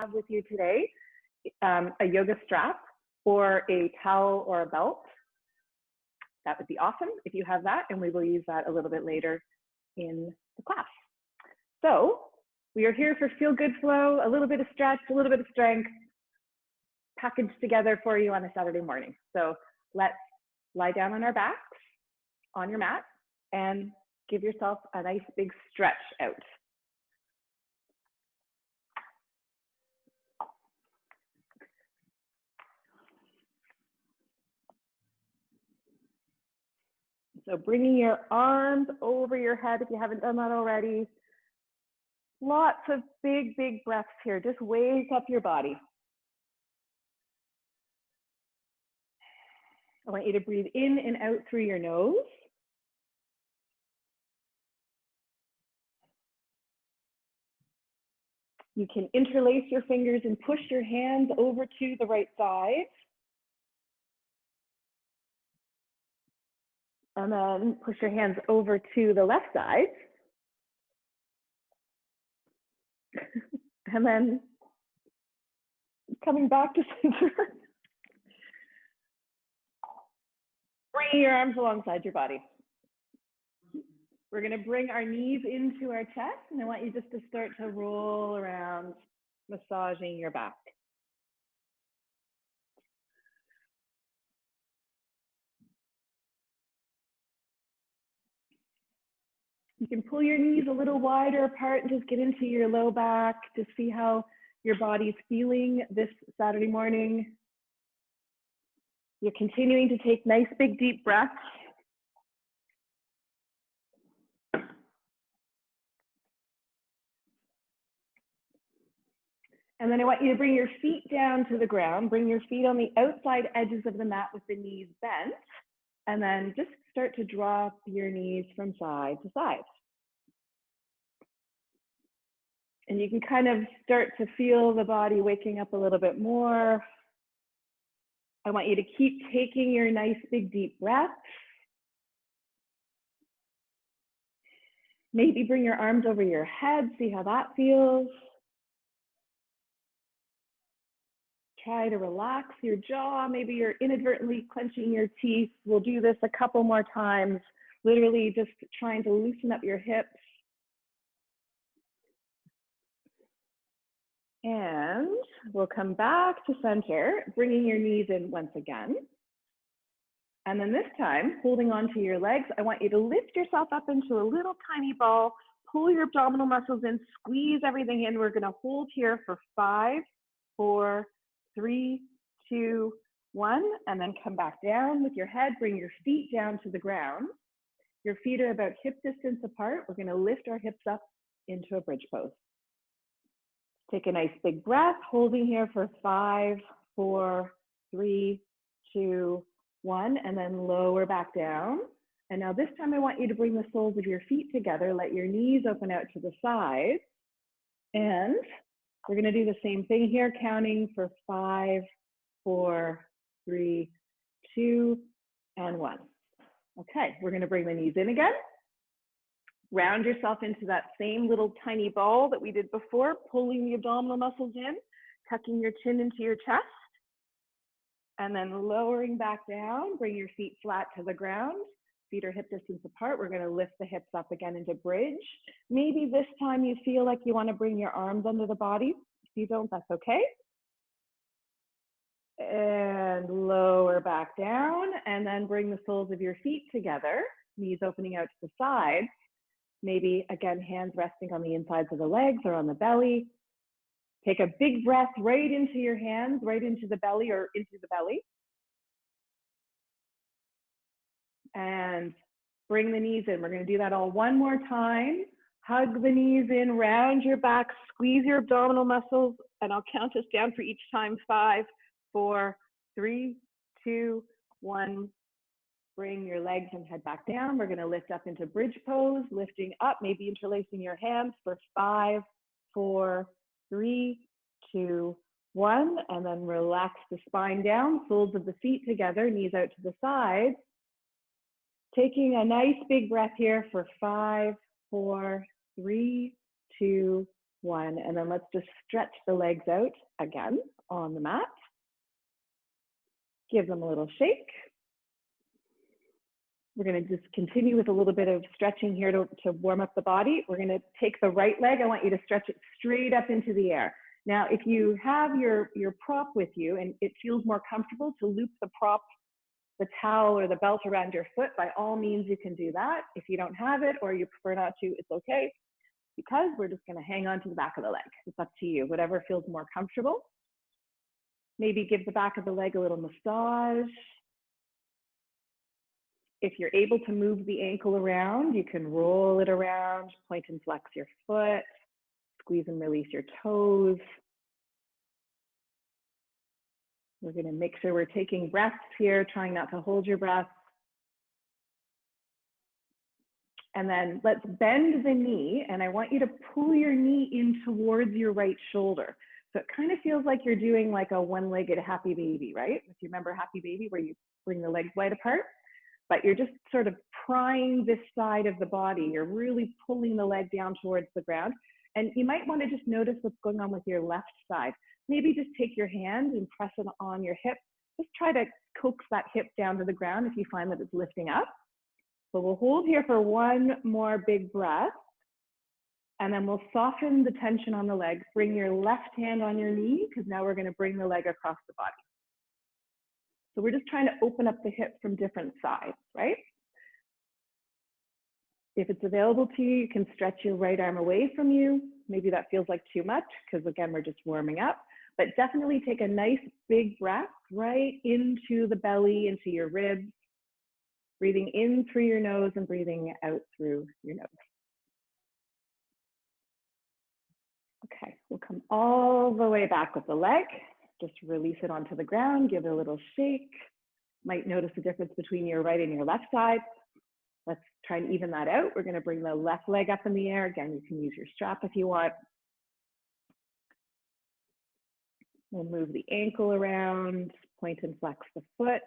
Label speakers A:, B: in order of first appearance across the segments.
A: have with you today a yoga strap or a towel or a belt. That would be awesome if you have that, and we will use that a little bit later in the class. So we are here for Feel Good Flow, a little bit of stretch, a little bit of strength, packaged together for you on a Saturday morning. So let's lie down on our backs on your mat and give yourself a nice big stretch out. So bringing your arms over your head if you haven't done that already. Lots of big, big breaths here. Just wake up your body. I want you to breathe in and out through your nose. You can interlace your fingers and push your hands over to the right side. And then push your hands over to the left side. And then coming back to center. Bring your arms alongside your body. We're going to bring our knees into our chest, and I want you just to start to roll around, massaging your back. You can pull your knees a little wider apart and just get into your low back to see how your body's feeling this Saturday morning. You're continuing to take nice big deep breaths. And then I want you to bring your feet down to the ground. Bring your feet on the outside edges of the mat with the knees bent. And then just start to drop your knees from side to side. And you can kind of start to feel the body waking up a little bit more. I want you to keep taking your nice big deep breaths. Maybe bring your arms over your head, see how that feels. Try to relax your jaw. Maybe you're inadvertently clenching your teeth. We'll do this a couple more times, literally just trying to loosen up your hips. And we'll come back to center, bringing your knees in once again. And then this time, holding onto your legs, I want you to lift yourself up into a little tiny ball, pull your abdominal muscles in, squeeze everything in. We're gonna hold here for 5, 4, 3, 2, 1, and then come back down with your head. Bring your feet down to the ground. Your feet are about hip distance apart. We're gonna lift our hips up into a bridge pose. Take a nice big breath, holding here for 5, 4, 3, 2, 1, and then lower back down. And now this time I want you to bring the soles of your feet together. Let your knees open out to the side. And we're gonna do the same thing here, counting for 5, 4, 3, 2, and 1. Okay, we're gonna bring the knees in again. Round yourself into that same little tiny ball that we did before, pulling the abdominal muscles in, tucking your chin into your chest, and then lowering back down. Bring your feet flat to the ground. Feet are hip distance apart. We're gonna lift the hips up again into bridge. Maybe this time you feel like you wanna bring your arms under the body. If you don't, that's okay. And lower back down, and then bring the soles of your feet together, knees opening out to the side. Maybe, again, hands resting on the insides of the legs or on the belly. Take a big breath right into your hands, right into the belly or into the belly. And bring the knees in. We're going to do that all one more time. Hug the knees in, round your back, squeeze your abdominal muscles, and I'll count us down for each time. 5, 4, 3, 2, 1. Bring your legs and head back down. We're going to lift up into bridge pose, lifting up, maybe interlacing your hands for 5, 4, 3, 2, 1, and then relax the spine down, soles of the feet together, knees out to the side. Taking a nice big breath here for 5, 4, 3, 2, 1, and then let's just stretch the legs out again on the mat. Give them a little shake. We're going to just continue with a little bit of stretching here to warm up the body. We're going to take the right leg. I want you to stretch it straight up into the air. Now, if you have your prop with you and it feels more comfortable to loop the prop, the towel or the belt around your foot, by all means, you can do that. If you don't have it or you prefer not to, it's okay, because we're just going to hang on to the back of the leg. It's up to you, whatever feels more comfortable. Maybe give the back of the leg a little massage. If you're able to move the ankle around, you can roll it around, point and flex your foot, squeeze and release your toes. We're going to make sure we're taking breaths here, trying not to hold your breath. And then let's bend the knee, and I want you to pull your knee in towards your right shoulder. So it kind of feels like you're doing like a one-legged happy baby, right? If you remember happy baby, where you bring the legs wide apart. But you're just sort of prying this side of the body. You're really pulling the leg down towards the ground. And you might want to just notice what's going on with your left side. Maybe just take your hand and press it on your hip. Just try to coax that hip down to the ground if you find that it's lifting up. So we'll hold here for one more big breath. And then we'll soften the tension on the legs. Bring your left hand on your knee, because now we're going to bring the leg across the body. So we're just trying to open up the hip from different sides, right? If it's available to you, you can stretch your right arm away from you. Maybe that feels like too much, because again, we're just warming up. But definitely take a nice big breath right into the belly, into your ribs. Breathing in through your nose and breathing out through your nose. Okay, we'll come all the way back with the leg. Just release it onto the ground, give it a little shake. Might notice the difference between your right and your left side. Let's try and even that out. We're going to bring the left leg up in the air. Again, you can use your strap if you want. We'll move the ankle around, point and flex the foot,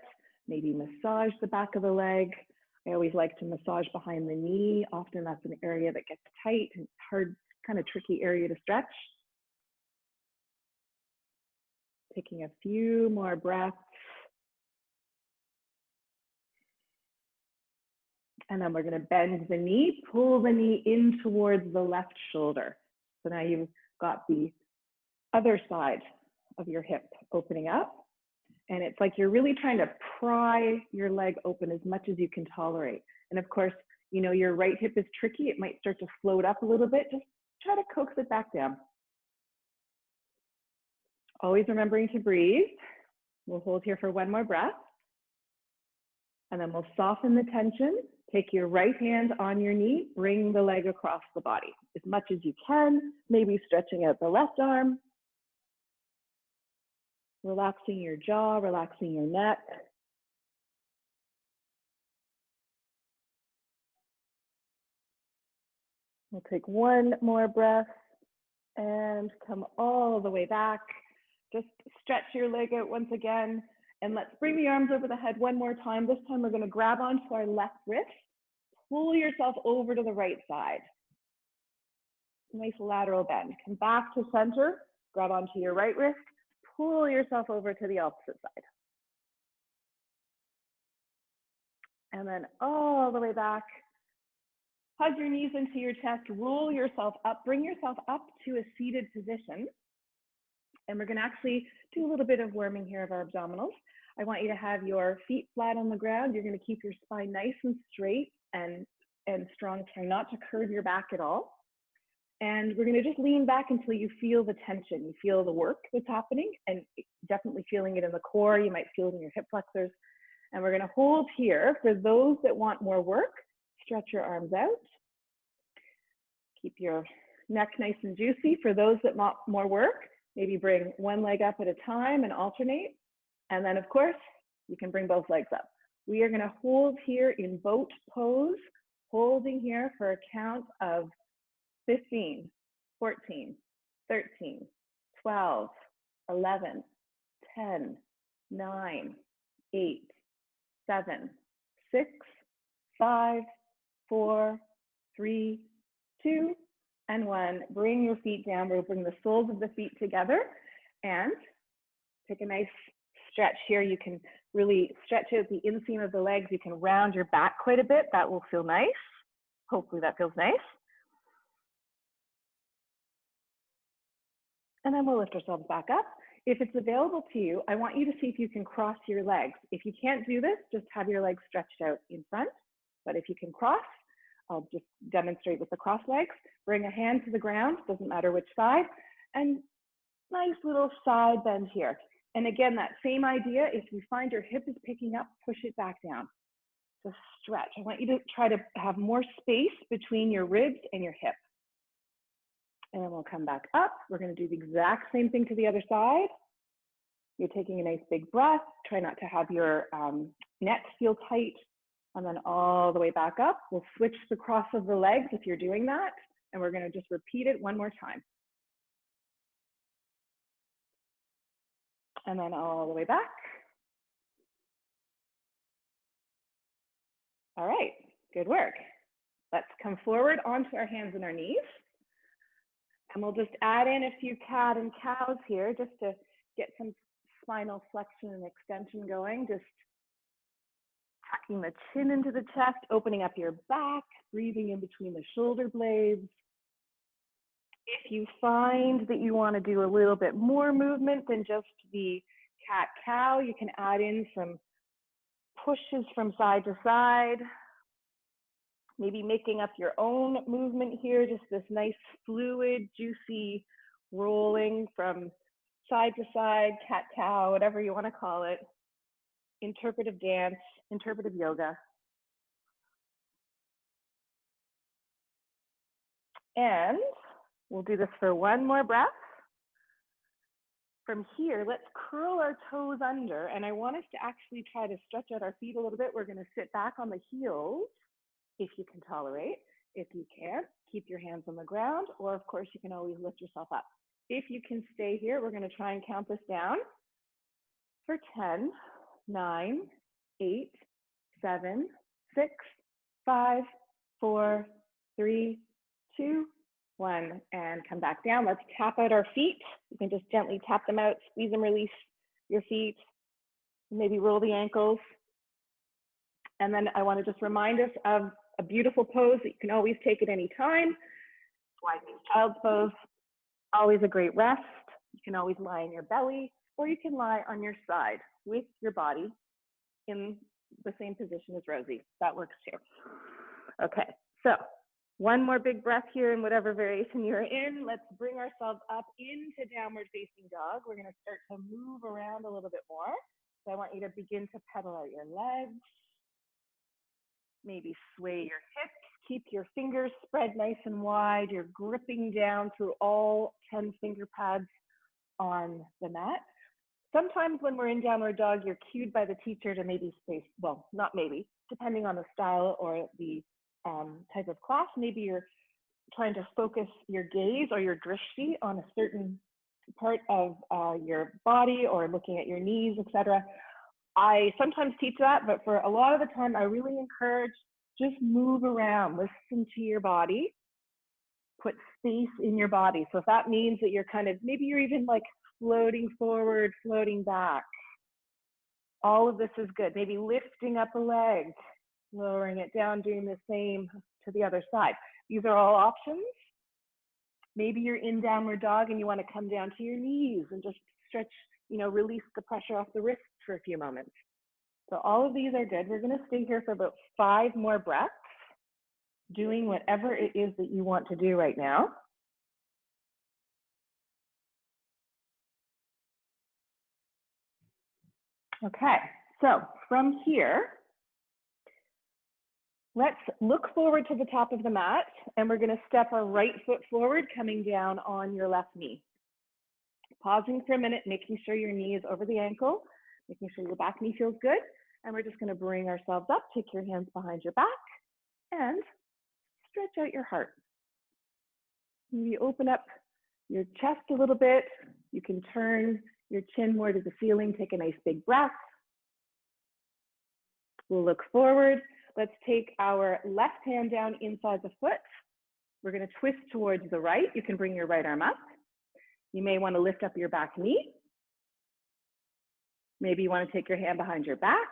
A: maybe massage the back of the leg. I always like to massage behind the knee. Often that's an area that gets tight and it's hard, kind of tricky area to stretch. Taking a few more breaths. And then we're going to bend the knee, pull the knee in towards the left shoulder. So now you've got the other side of your hip opening up. And it's like you're really trying to pry your leg open as much as you can tolerate. And of course, you know, your right hip is tricky. It might start to float up a little bit. Just try to coax it back down. Always remembering to breathe. We'll hold here for one more breath. And then we'll soften the tension. Take your right hand on your knee, bring the leg across the body as much as you can, maybe stretching out the left arm. Relaxing your jaw, relaxing your neck. We'll take one more breath and come all the way back. Just stretch your leg out once again. And let's bring the arms over the head one more time. This time we're going to grab onto our left wrist. Pull yourself over to the right side. Nice lateral bend. Come back to center. Grab onto your right wrist. Pull yourself over to the opposite side. And then all the way back. Hug your knees into your chest. Roll yourself up. Bring yourself up to a seated position. And we're going to actually do a little bit of warming here of our abdominals. I want you to have your feet flat on the ground. You're going to keep your spine nice and straight and strong. Try not to curve your back at all. And we're going to just lean back until you feel the tension. You feel the work that's happening, and definitely feeling it in the core. You might feel it in your hip flexors. And we're going to hold here. For those that want more work, stretch your arms out. Keep your neck nice and juicy. For those that want more work, maybe bring one leg up at a time and alternate. And then, of course, you can bring both legs up. We are going to hold here in boat pose, holding here for a count of 15, 14, 13, 12, 11, 10, 9, 8, 7, 6, 5, 4, 3, 2, and 1. Bring your feet down. We'll bring the soles of the feet together and take a nice stretch here. You can really stretch out the inseam of the legs. You can round your back quite a bit. That will feel nice. Hopefully that feels nice. And then we'll lift ourselves back up. If it's available to you, I want you to see if you can cross your legs. If you can't do this, just have your legs stretched out in front. But if you can cross, I'll just demonstrate with the cross legs. Bring a hand to the ground, doesn't matter which side, and nice little side bend here. And again, that same idea, if you find your hip is picking up, push it back down. Just stretch. I want you to try to have more space between your ribs and your hip. And then we'll come back up. We're going to do the exact same thing to the other side. You're taking a nice big breath. Try not to have your neck feel tight. And then all the way back up. We'll switch the cross of the legs if you're doing that. And we're going to just repeat it one more time. And then all the way back. All right, good work. Let's come forward onto our hands and our knees. And we'll just add in a few cat and cows here just to get some spinal flexion and extension going. Just tucking the chin into the chest, opening up your back, breathing in between the shoulder blades. If you find that you want to do a little bit more movement than just the cat-cow, you can add in some pushes from side to side. Maybe making up your own movement here, just this nice fluid, juicy rolling from side to side, cat-cow, whatever you want to call it. Interpretive dance, interpretive yoga. And we'll do this for one more breath. From here, let's curl our toes under, and I want us to actually try to stretch out our feet a little bit. We're going to sit back on the heels, if you can tolerate. If you can't, keep your hands on the ground, or of course, you can always lift yourself up. If you can stay here, we're going to try and count this down for 10, 9, 8, 7, 6, 5, 4, 3, 2, 1, and come back down. Let's tap out our feet. You can just gently tap them out, squeeze and release your feet, maybe roll the ankles. And then I want to just remind us of a beautiful pose that you can always take at any time. Wide knees child's pose, always a great rest. You can always lie on your belly, or you can lie on your side with your body in the same position as Rosie. That works too. Okay, so one more big breath here in whatever variation you're in. Let's bring ourselves up into downward facing dog. We're going to start to move around a little bit more. So I want you to begin to pedal out your legs. Maybe sway your hips. Keep your fingers spread nice and wide. You're gripping down through all 10 finger pads on the mat. Sometimes when we're in downward dog, you're cued by the teacher to maybe stay, well, not maybe, depending on the style or the type of class. Maybe you're trying to focus your gaze or your drishti on a certain part of your body, or looking at your knees, etc. I sometimes teach that, but for a lot of the time, I really encourage just move around, listen to your body, put space in your body. So if that means that you're kind of, maybe you're even like floating forward, floating back, all of this is good. Maybe lifting up a leg, lowering it down, doing the same to the other side. These are all options. Maybe you're in downward dog and you want to come down to your knees and just stretch, you know, release the pressure off the wrist for a few moments. So all of these are good. We're going to stay here for about 5 more breaths, doing whatever it is that you want to do right now. Okay, so from here, let's look forward to the top of the mat, and we're going to step our right foot forward, coming down on your left knee. Pausing for a minute, making sure your knee is over the ankle, making sure your back knee feels good. And we're just going to bring ourselves up, take your hands behind your back, and stretch out your heart. Maybe open up your chest a little bit. You can turn your chin more to the ceiling, take a nice big breath. We'll look forward. Let's take our left hand down inside the foot. We're going to twist towards the right. You can bring your right arm up. You may want to lift up your back knee. Maybe you want to take your hand behind your back.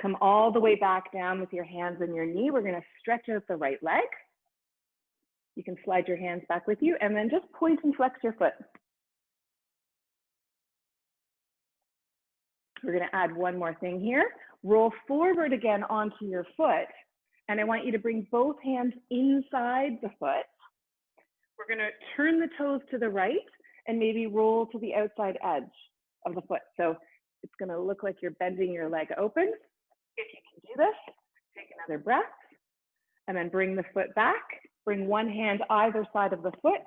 A: Come all the way back down with your hands and your knee. We're going to stretch out the right leg. You can slide your hands back with you and then just point and flex your foot. We're going to add one more thing here. Roll forward again onto your foot. And I want you to bring both hands inside the foot. We're going to turn the toes to the right and maybe roll to the outside edge of the foot. So it's going to look like you're bending your leg open. If you can do this, take another breath and then bring the foot back. Bring one hand either side of the foot.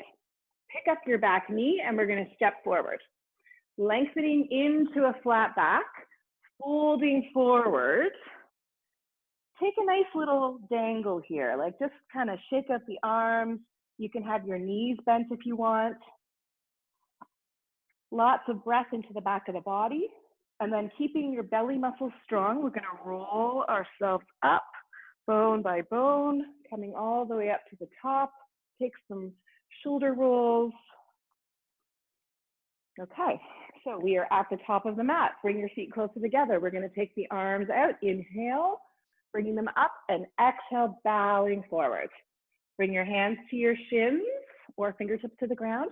A: Pick up your back knee and we're going to step forward. Lengthening into a flat back, folding forward. Take a nice little dangle here, like just kind of shake out the arms. You can have your knees bent if you want. Lots of breath into the back of the body. And then keeping your belly muscles strong, we're going to roll ourselves up, bone by bone, coming all the way up to the top. Take some shoulder rolls. Okay, so we are at the top of the mat. Bring your feet closer together. We're going to take the arms out. Inhale, bringing them up, and exhale, bowing forward. Bring your hands to your shins or fingertips to the ground,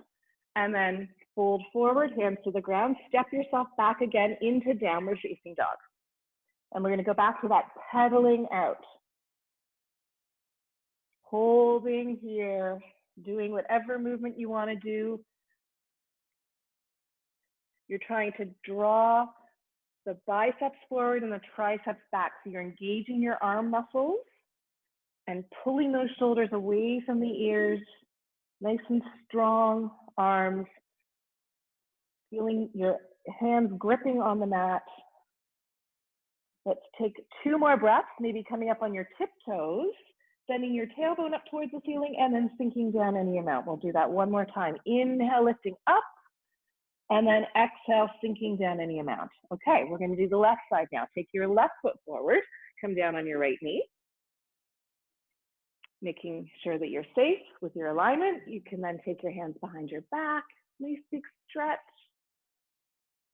A: and then fold forward, hands to the ground. Step yourself back again into downward facing dog. And we're going to go back to that pedaling out. Holding here, doing whatever movement you want to do. You're trying to draw the biceps forward and the triceps back. So you're engaging your arm muscles and pulling those shoulders away from the ears. Nice and strong arms. Feeling your hands gripping on the mat. Let's take 2 more breaths, maybe coming up on your tiptoes, sending your tailbone up towards the ceiling and then sinking down any amount. We'll do that one more time. Inhale, lifting up. And then exhale, sinking down any amount. Okay, we're going to do the left side now. Take your left foot forward, come down on your right knee. Making sure that you're safe with your alignment. You can then take your hands behind your back. Nice big stretch.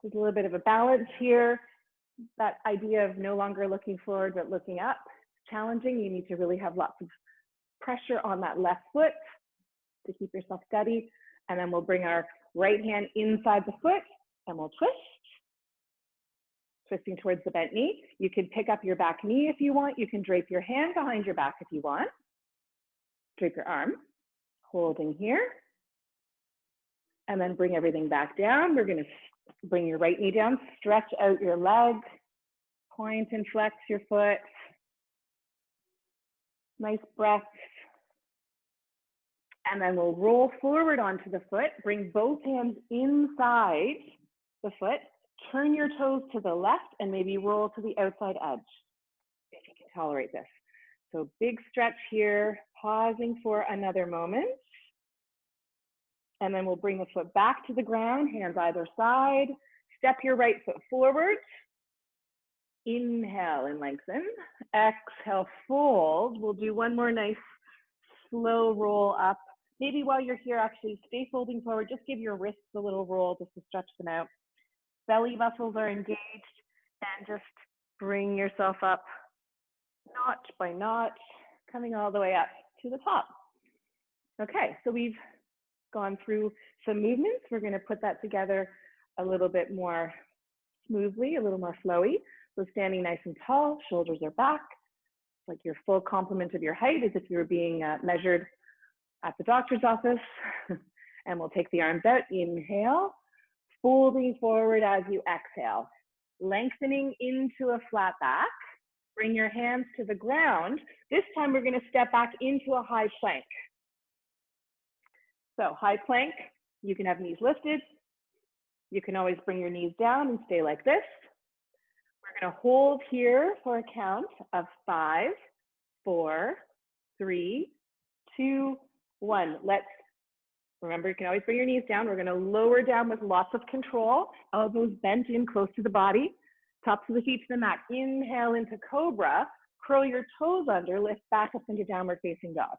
A: There's a little bit of a balance here. That idea of no longer looking forward but looking up, challenging. You need to really have lots of pressure on that left foot to keep yourself steady. And then we'll bring our right hand inside the foot and we'll twist. Twisting towards the bent knee. You can pick up your back knee if you want. You can drape your hand behind your back if you want. Drape your arm, holding here. And then bring everything back down. We're going to bring your right knee down, stretch out your leg, point and flex your foot. Nice breath. And then we'll roll forward onto the foot, bring both hands inside the foot, turn your toes to the left and maybe roll to the outside edge if you can tolerate this. So big stretch here, pausing for another moment. And then we'll bring the foot back to the ground, hands either side. Step your right foot forward. Inhale and lengthen. Exhale, fold. We'll do one more nice slow roll up. Maybe while you're here, actually stay folding forward. Just give your wrists a little roll just to stretch them out. Belly muscles are engaged and just bring yourself up notch by notch, coming all the way up to the top. Okay, so we've gone through some movements. We're going to put that together a little bit more smoothly, a little more flowy. So standing nice and tall, shoulders are back, like your full complement of your height as if you were being measured at the doctor's office. And we'll take the arms out, inhale, folding forward as you exhale, lengthening into a flat back. Bring your hands to the ground. This time we're going to step back into a high plank. So high plank, you can have knees lifted. You can always bring your knees down and stay like this. We're going to hold here for a count of 5, 4, 3, 2, 1. Remember, you can always bring your knees down. We're going to lower down with lots of control. Elbows bent in close to the body. Tops of the feet to the mat. Inhale into cobra. curl your toes under, lift back up into downward facing dog.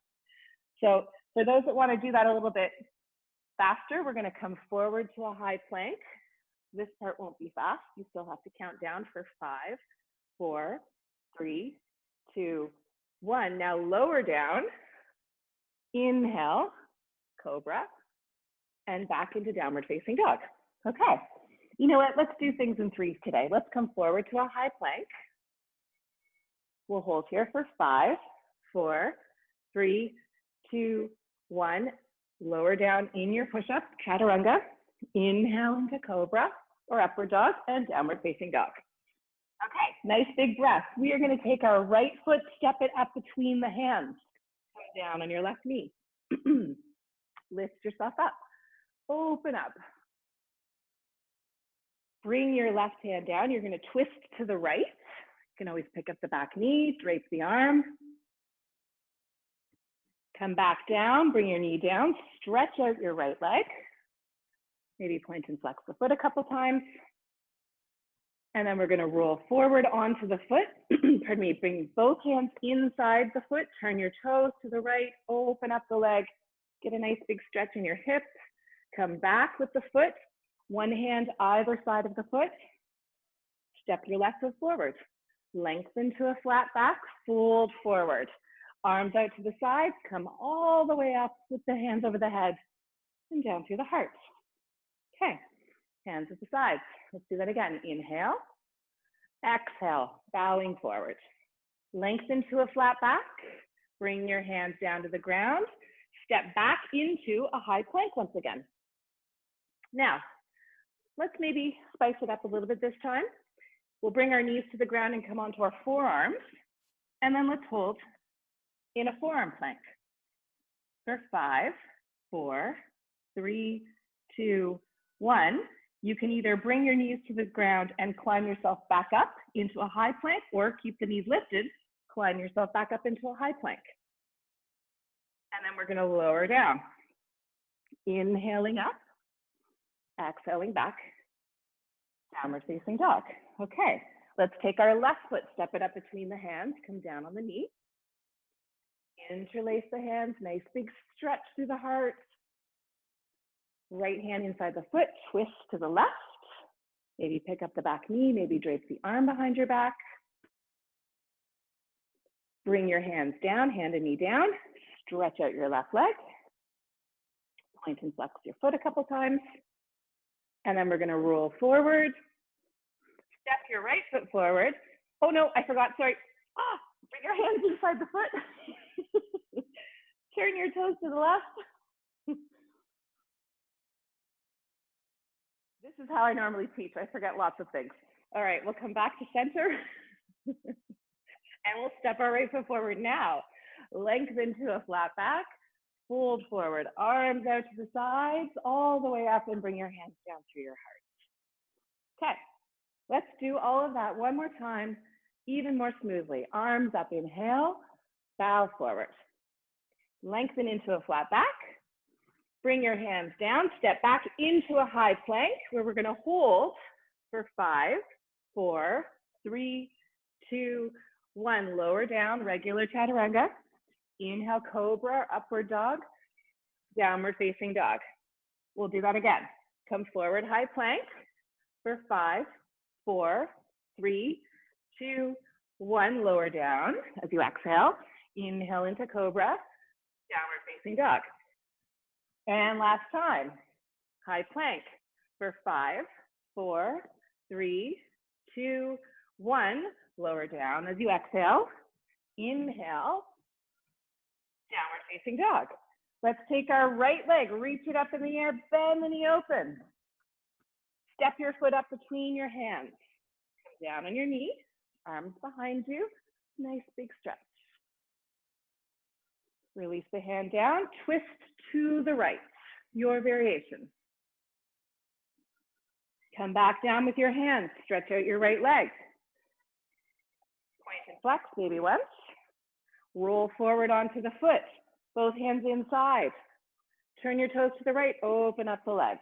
A: So for those that want to do that a little bit faster, we're going to come forward to a high plank. This part won't be fast. You still have to count down for 5, 4, 3, 2, 1. Now lower down, inhale, cobra, and back into downward facing dog. Okay, you know what? Let's do things in threes today. Let's come forward to a high plank. We'll hold here for 5, 4, 3, 2, 1. Lower down in your push-up, chaturanga. Inhale into cobra or upward dog and downward facing dog. Okay, nice big breath. We are going to take our right foot, step it up between the hands. Come down on your left knee. Lift yourself up. Open up. Bring your left hand down. You're going to twist to the right. You can always pick up the back knee, drape the arm. Come back down, bring your knee down, stretch out your right leg. Maybe point and flex the foot a couple times. And then we're going to roll forward onto the foot. Pardon me, bring both hands inside the foot, turn your toes to the right, open up the leg, get a nice big stretch in your hips. Come back with the foot, one hand either side of the foot. Step your left foot forward. Lengthen to a flat back, fold forward. Arms out to the sides, come all the way up with the hands over the head and down through the heart. Okay, hands at the sides. Let's do that again. Inhale, exhale, bowing forward. Lengthen to a flat back. Bring your hands down to the ground. Step back into a high plank once again. Now, let's maybe spice it up a little bit this time. We'll bring our knees to the ground and come onto our forearms. And then let's hold in a forearm plank for 5, 4, 3, 2, 1. You can either bring your knees to the ground and climb yourself back up into a high plank, or keep the knees lifted, climb yourself back up into a high plank. And then we're going to lower down. Inhaling up, exhaling back, downward facing dog. Okay, let's take our left foot, step it up between the hands, come down on the knee. Interlace the hands, nice big stretch through the heart. Right hand inside the foot, twist to the left. Maybe pick up the back knee, maybe drape the arm behind your back. Bring your hands down, hand and knee down. Stretch out your left leg. Point and flex your foot a couple times. And then we're going to roll forward. Step your right foot forward. Oh no, I forgot, sorry. Bring your hands inside the foot. Turn your toes to the left. This is how I normally teach. I forget lots of things. All right, we'll come back to center. And we'll step our right foot forward now. Lengthen to a flat back. Fold forward, arms out to the sides, all the way up, and bring your hands down through your heart. Okay, let's do all of that one more time, even more smoothly. Arms up, inhale, bow forward. Lengthen into a flat back. Bring your hands down, step back into a high plank where we're gonna hold for 5, 4, 3, 2, 1. Lower down, regular chaturanga. Inhale, cobra, upward dog, downward facing dog. We'll do that again. Come forward, high plank for 5, 4, 3, 2, 1. Lower down as you exhale. Inhale into cobra, downward facing dog. And last time, high plank for 5, 4, 3, 2, 1. Lower down as you exhale. Inhale, downward facing dog. Let's take our right leg, reach it up in the air, bend the knee open. Step your foot up between your hands. Come down on your knee, arms behind you, nice big stretch. Release the hand down, twist to the right, your variation. Come back down with your hands, stretch out your right leg. Point and flex, maybe once. Roll forward onto the foot, both hands inside. Turn your toes to the right, open up the leg.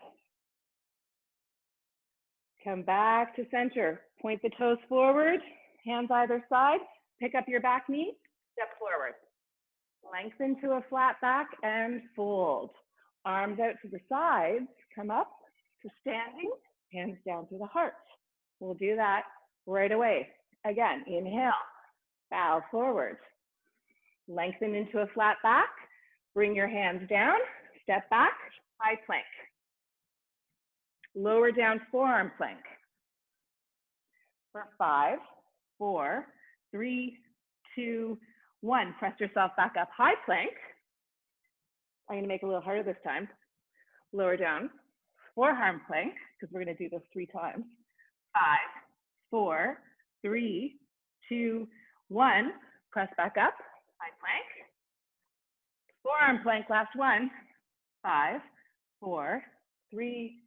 A: Come back to center, point the toes forward, hands either side, Pick up your back knee, step forward. Lengthen to a flat back and fold. Arms out to the sides, come up to standing, hands down to the heart. We'll do that right away. Again, inhale, bow forward. Lengthen into a flat back, bring your hands down, step back, high plank. Lower down forearm plank. For 5, 4, 3, 2, 1. Press yourself back up, high plank. I'm gonna make it a little harder this time. Lower down, forearm plank, because we're gonna do this 3 times. 5, 4, 3, 2, 1. Press back up, high plank. Forearm plank, last one. 5, 4, 3,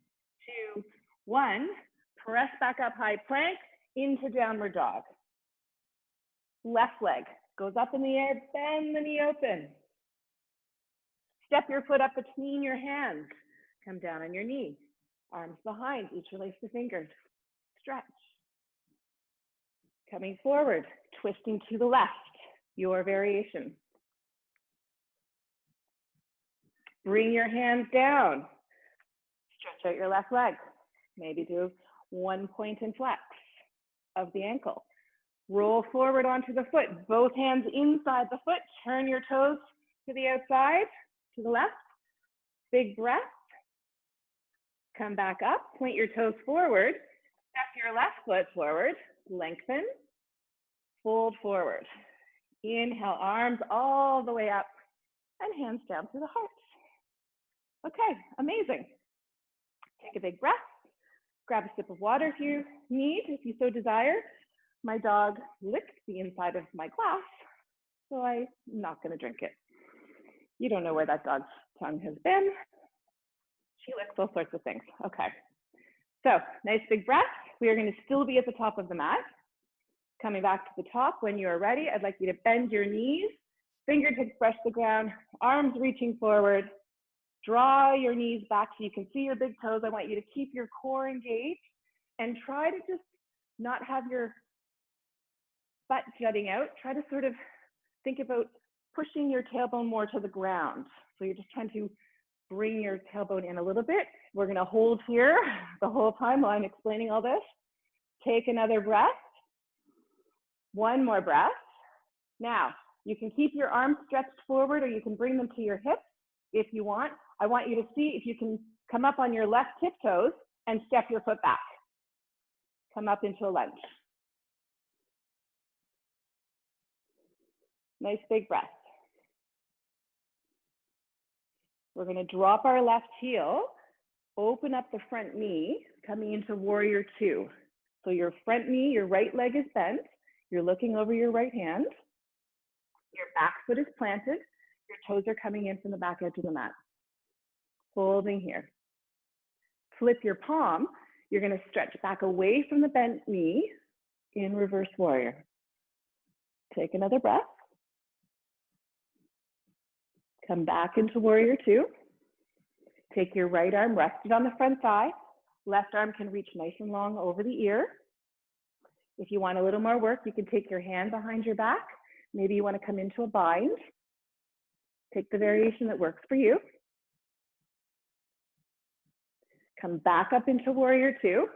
A: 2, 1. Press back up, high plank, into downward dog. Left leg goes up in the air, bend the knee open. Step your foot up between your hands. Come down on your knee. Arms behind, each release the fingers. Stretch. Coming forward, twisting to the left, your variation. Bring your hands down. Stretch out your left leg. Maybe do 1 point and flex of the ankle. Roll forward onto the foot, both hands inside the foot. Turn your toes to the outside, to the left. Big breath. Come back up, point your toes forward. Step your left foot forward, lengthen, fold forward. Inhale, arms all the way up and hands down to the heart. Okay, amazing. Take a big breath. Grab a sip of water if you need, if you so desire. My dog licked the inside of my glass, so I'm not going to drink it. You don't know where that dog's tongue has been. She licks all sorts of things. Okay, so nice big breath. We are going to still be at the top of the mat. Coming back to the top, when you are ready, I'd like you to bend your knees, fingertips brush the ground, arms reaching forward. Draw your knees back so you can see your big toes. I want you to keep your core engaged and try to just not have your butt jutting out. Try to sort of think about pushing your tailbone more to the ground. So you're just trying to bring your tailbone in a little bit. We're going to hold here the whole time while I'm explaining all this. Take another breath. One more breath. Now, you can keep your arms stretched forward or you can bring them to your hips if you want. I want you to see if you can come up on your left tiptoes and step your foot back. Come up into a lunge. Nice big breath. We're going to drop our left heel, open up the front knee, coming into warrior 2. So your front knee, your right leg is bent. You're looking over your right hand. Your back foot is planted. Your toes are coming in from the back edge of the mat. Holding here. Flip your palm. You're going to stretch back away from the bent knee in reverse warrior. Take another breath. Come back into warrior 2. Take your right arm rested on the front thigh. Left arm can reach nice and long over the ear. If you want a little more work, you can take your hand behind your back. Maybe you want to come into a bind. Take the variation that works for you. Come back up into warrior 2.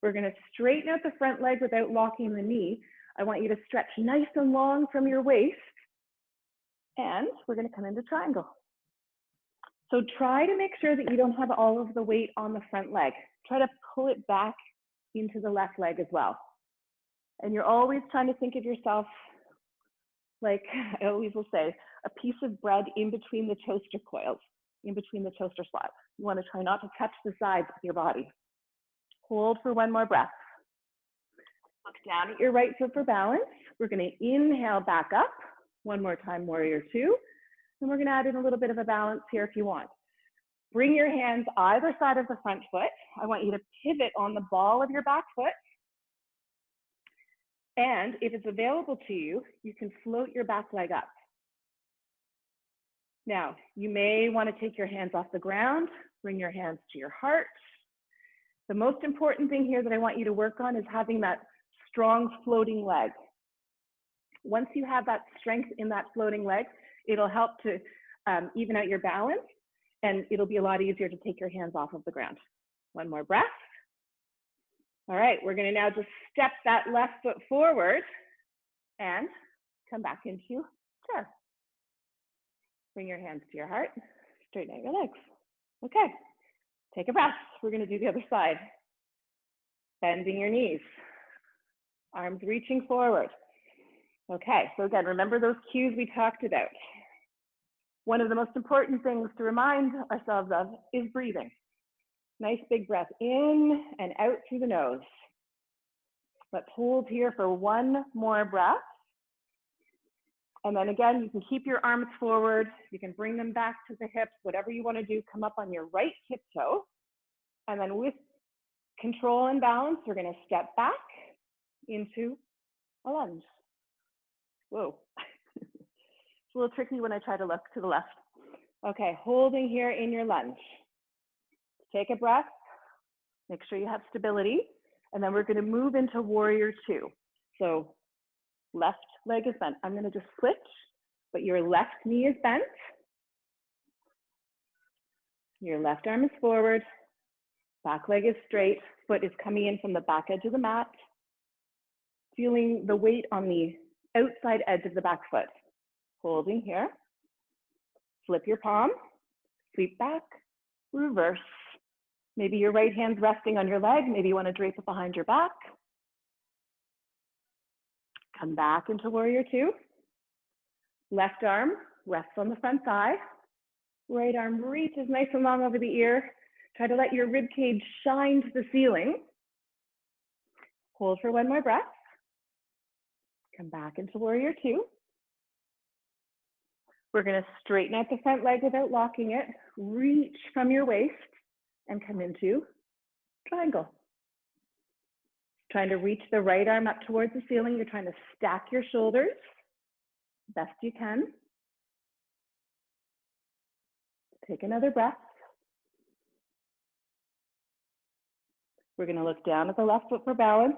A: We're going to straighten out the front leg without locking the knee. I want you to stretch nice and long from your waist. And we're going to come into triangle. So try to make sure that you don't have all of the weight on the front leg. Try to pull it back into the left leg as well. And you're always trying to think of yourself like I always will say, a piece of bread in between the toaster coils, in between the toaster slabs. You want to try not to touch the sides of your body. Hold for one more breath. Look down at your right foot for balance. We're going to inhale back up. One more time, warrior 2. And we're going to add in a little bit of a balance here if you want. Bring your hands either side of the front foot. I want you to pivot on the ball of your back foot. And if it's available to you, you can float your back leg up. Now, you may want to take your hands off the ground, bring your hands to your heart. The most important thing here that I want you to work on is having that strong floating leg. Once you have that strength in that floating leg, it'll help to even out your balance, and it'll be a lot easier to take your hands off of the ground. One more breath. All right, we're gonna now just step that left foot forward and come back into chair. Bring your hands to your heart, straighten out your legs. Okay, take a breath. We're gonna do the other side. Bending your knees, arms reaching forward. Okay, so again, remember those cues we talked about. One of the most important things to remind ourselves of is breathing. Nice big breath in and out through the nose. Let's hold here for one more breath. And then again, you can keep your arms forward. You can bring them back to the hips, whatever you want to do. Come up on your right hip toe. And then with control and balance, we're going to step back into a lunge. Whoa. It's a little tricky when I try to look to the left. Okay, holding here in your lunge. Take a breath. Make sure you have stability. And then we're going to move into warrior two. So left leg is bent. I'm going to just switch, but your left knee is bent. Your left arm is forward. Back leg is straight. Foot is coming in from the back edge of the mat. Feeling the weight on the outside edge of the back foot. Holding here. Flip your palm. Sweep back. Reverse. Maybe your right hand's resting on your leg. Maybe you want to drape it behind your back. Come back into warrior two. Left arm rests on the front thigh. Right arm reaches nice and long over the ear. Try to let your rib cage shine to the ceiling. Hold for one more breath. Come back into warrior two. We're going to straighten out the front leg without locking it. Reach from your waist and come into triangle. Trying to reach the right arm up towards the ceiling. You're trying to stack your shoulders best you can. Take another breath. We're going to look down at the left foot for balance.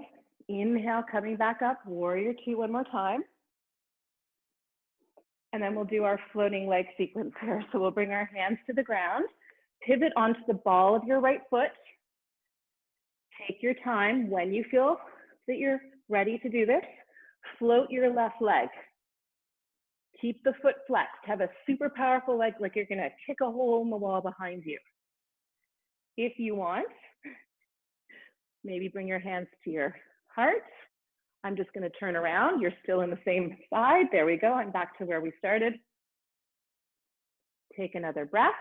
A: Inhale, coming back up, warrior two one more time. And then we'll do our floating leg sequence here. So we'll bring our hands to the ground, pivot onto the ball of your right foot. Take your time. When you feel that you're ready to do this, float your left leg. Keep the foot flexed. Have a super powerful leg, like you're gonna kick a hole in the wall behind you. If you want, maybe bring your hands to your heart. I'm just gonna turn around. You're still in the same side. There we go. I'm back to where we started. Take another breath.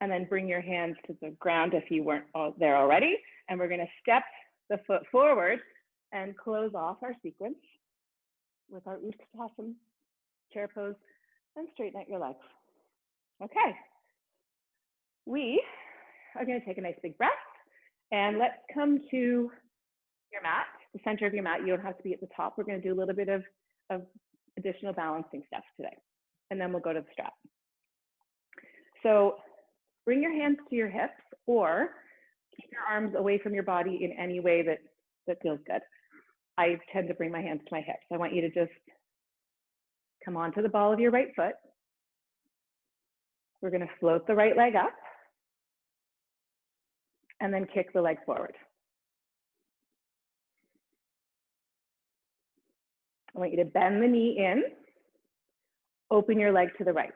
A: And then bring your hands to the ground if you weren't there already. And we're gonna step the foot forward and close off our sequence with our Utkatasana chair pose and straighten out your legs. Okay. We are gonna take a nice big breath and let's come to your mat, the center of your mat. You don't have to be at the top. We're gonna do a little bit of additional balancing steps today. And then we'll go to the strap. So bring your hands to your hips or keep your arms away from your body in any way that feels good. I tend to bring my hands to my hips. I want you to just come onto the ball of your right foot. We're going to float the right leg up and then kick the leg forward. I want you to bend the knee in, open your leg to the right.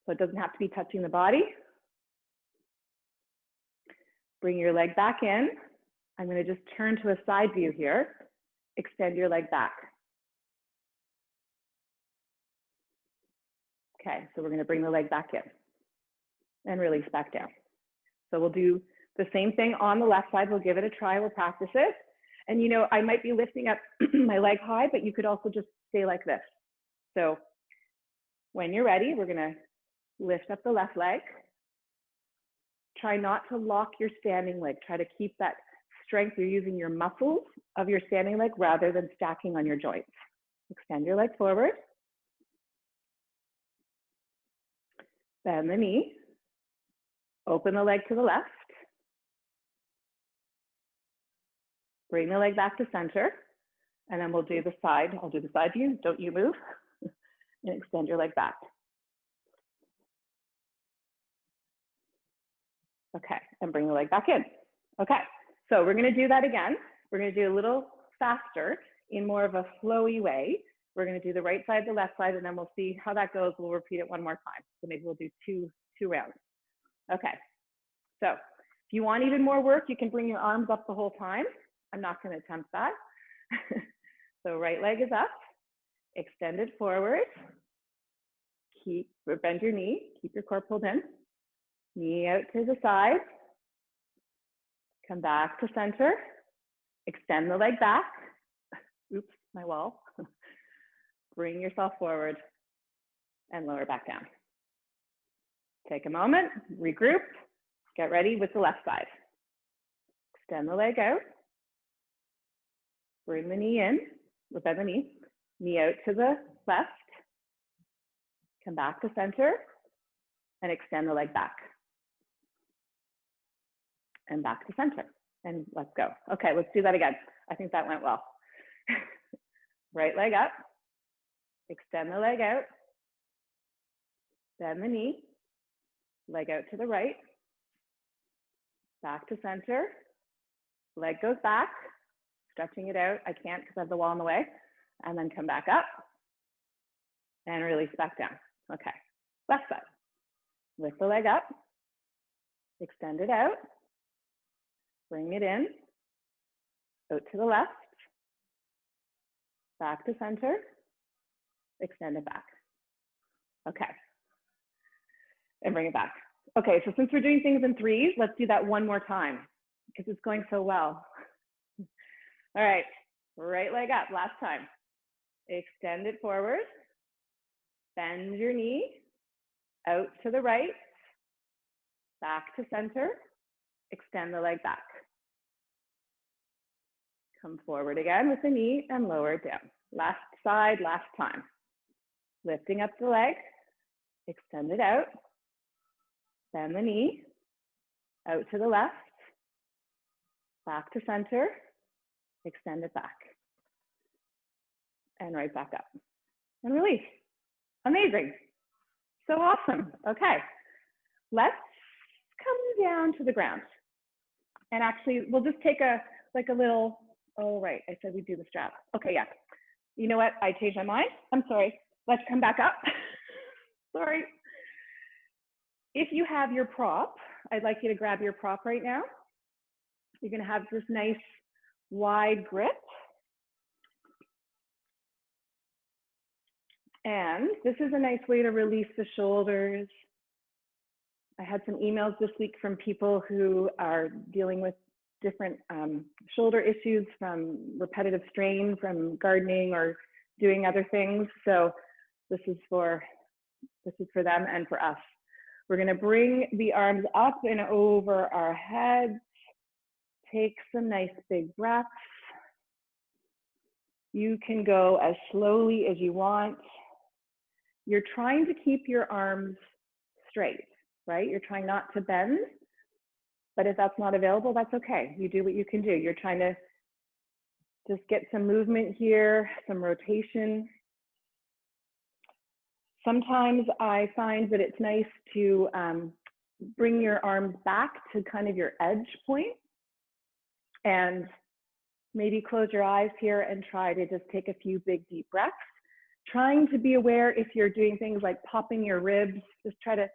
A: So it doesn't have to be touching the body. Bring your leg back in. I'm going to just turn to a side view here. Extend your leg back. Okay, so we're going to bring the leg back in and release back down. So we'll do the same thing on the left side. We'll give it a try. We'll practice it. And you know, I might be lifting up my leg high, but you could also just stay like this. So when you're ready, we're going to lift up the left leg. Try not to lock your standing leg. Try to keep that strength. You're using your muscles of your standing leg rather than stacking on your joints. Extend your leg forward. Bend the knee. Open the leg to the left. Bring the leg back to center, and then we'll do the side. I'll do the side view, don't you move, and extend your leg back. Okay, and bring the leg back in. Okay, so we're gonna do that again. We're gonna do a little faster in more of a flowy way. We're gonna do the right side, the left side, and then we'll see how that goes. We'll repeat it one more time. So maybe we'll do two rounds. Okay, so if you want even more work, you can bring your arms up the whole time. I'm not gonna attempt that. So right leg is up, extend it forward, bend your knee, keep your core pulled in, knee out to the side, come back to center, extend the leg back, oops, my wall, bring yourself forward and lower back down. Take a moment, regroup, get ready with the left side. Extend the leg out, bring the knee in, bend the knee out to the left, come back to center, and extend the leg back. And back to center, and let's go. Okay, let's do that again. I think that went well. Right leg up, extend the leg out, bend the knee, leg out to the right, back to center, leg goes back, stretching it out. I can't because I have the wall in the way, and then come back up and release back down. Okay, left side. Lift the leg up, extend it out, bring it in, out to the left, back to center, extend it back. Okay, and bring it back. Okay, so since we're doing things in threes, let's do that one more time because it's going so well. All right, right leg up, last time. Extend it forward, bend your knee, out to the right, back to center, extend the leg back. Come forward again with the knee and lower it down. Last side, last time. Lifting up the leg, extend it out, bend the knee, out to the left, back to center, extend it back. And right back up. And release. Amazing. So awesome. Okay, let's come down to the ground. And actually, we'll just take a little, oh, right, I said we'd do the strap. Okay, yeah. You know what, I changed my mind. I'm sorry. Let's come back up. Sorry. If you have your prop, I'd like you to grab your prop right now. You're gonna have this nice wide grip. And this is a nice way to release the shoulders. I had some emails this week from people who are dealing with different shoulder issues from repetitive strain from gardening or doing other things. So this is for them and for us. We're gonna bring the arms up and over our heads. Take some nice big breaths. You can go as slowly as you want. You're trying to keep your arms straight, right? You're trying not to bend, but if that's not available, that's okay. You do what you can do. You're trying to just get some movement here, some rotation. Sometimes I find that it's nice to bring your arms back to kind of your edge point and maybe close your eyes here and try to just take a few big deep breaths. Trying to be aware if you're doing things like popping your ribs, just try to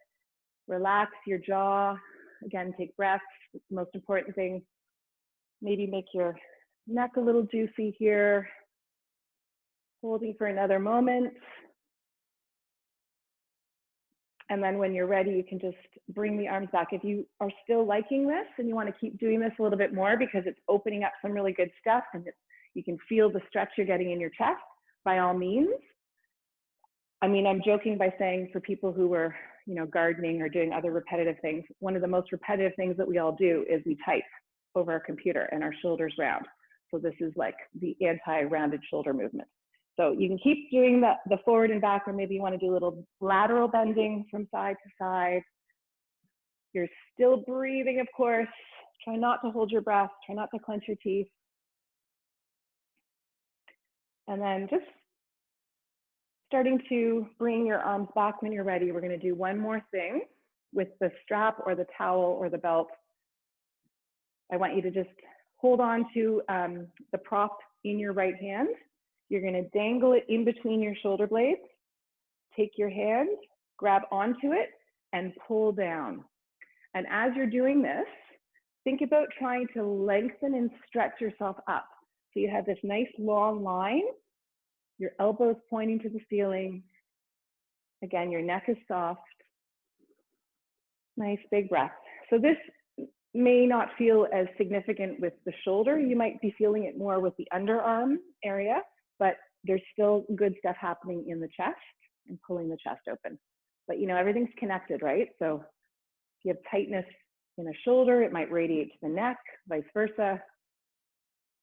A: relax your jaw. Again, take breaths, it's the most important thing. Maybe make your neck a little juicy here. Holding for another moment. And then when you're ready, you can just bring the arms back. If you are still liking this and you want to keep doing this a little bit more because it's opening up some really good stuff and you can feel the stretch you're getting in your chest, by all means. I mean, I'm joking by saying for people who were, gardening or doing other repetitive things, one of the most repetitive things that we all do is we type over our computer and our shoulders round. So this is like the anti-rounded shoulder movement. So you can keep doing the forward and back, or maybe you want to do a little lateral bending from side to side. You're still breathing, of course. Try not to hold your breath. Try not to clench your teeth. And then just starting to bring your arms back when you're ready. We're going to do one more thing with the strap or the towel or the belt. I want you to just hold on to the prop in your right hand. You're going to dangle it in between your shoulder blades. Take your hand, grab onto it, and pull down. And as you're doing this, think about trying to lengthen and stretch yourself up. So you have this nice long line, your elbows pointing to the ceiling. Again, your neck is soft. Nice big breath. So this may not feel as significant with the shoulder. You might be feeling it more with the underarm area, but there's still good stuff happening in the chest and pulling the chest open. But you know, everything's connected, right? So if you have tightness in a shoulder, it might radiate to the neck, vice versa.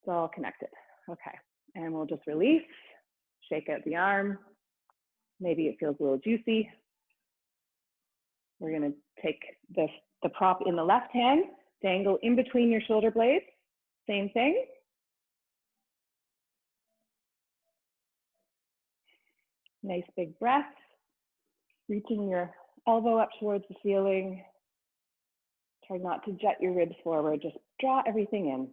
A: It's all connected. Okay, and we'll just release, shake out the arm. Maybe it feels a little juicy. We're gonna take the prop in the left hand, dangle in between your shoulder blades, same thing. Nice big breath, reaching your elbow up towards the ceiling. Try not to jet your ribs forward, just draw everything in.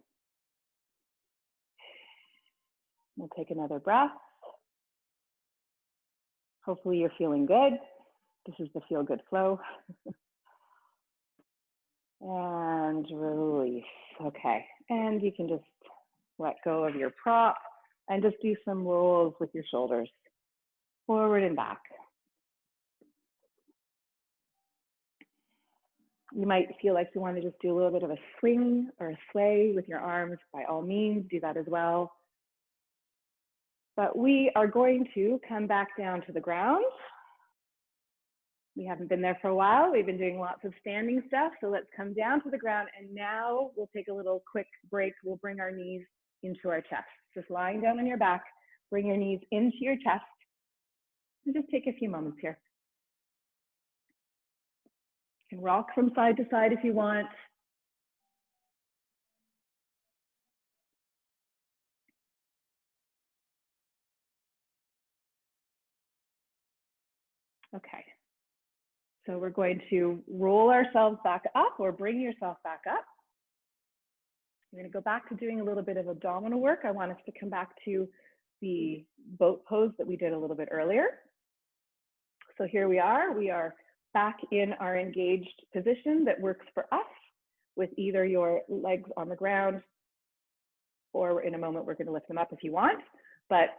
A: We'll take another breath. Hopefully you're feeling good. This is the feel good flow. And release. Okay, and you can just let go of your prop and just do some rolls with your shoulders, forward and back. You might feel like you want to just do a little bit of a swing or a sway with your arms. By all means, do that as well. But we are going to come back down to the ground. We haven't been there for a while. We've been doing lots of standing stuff. So let's come down to the ground. And now we'll take a little quick break. We'll bring our knees into our chest. Just lying down on your back, bring your knees into your chest. And just take a few moments here. You can rock from side to side if you want. Okay. So we're going to roll ourselves back up or bring yourself back up. We're going to go back to doing a little bit of abdominal work. I want us to come back to the boat pose that we did a little bit earlier. So here we are back in our engaged position that works for us with either your legs on the ground, or in a moment we're going to lift them up if you want. But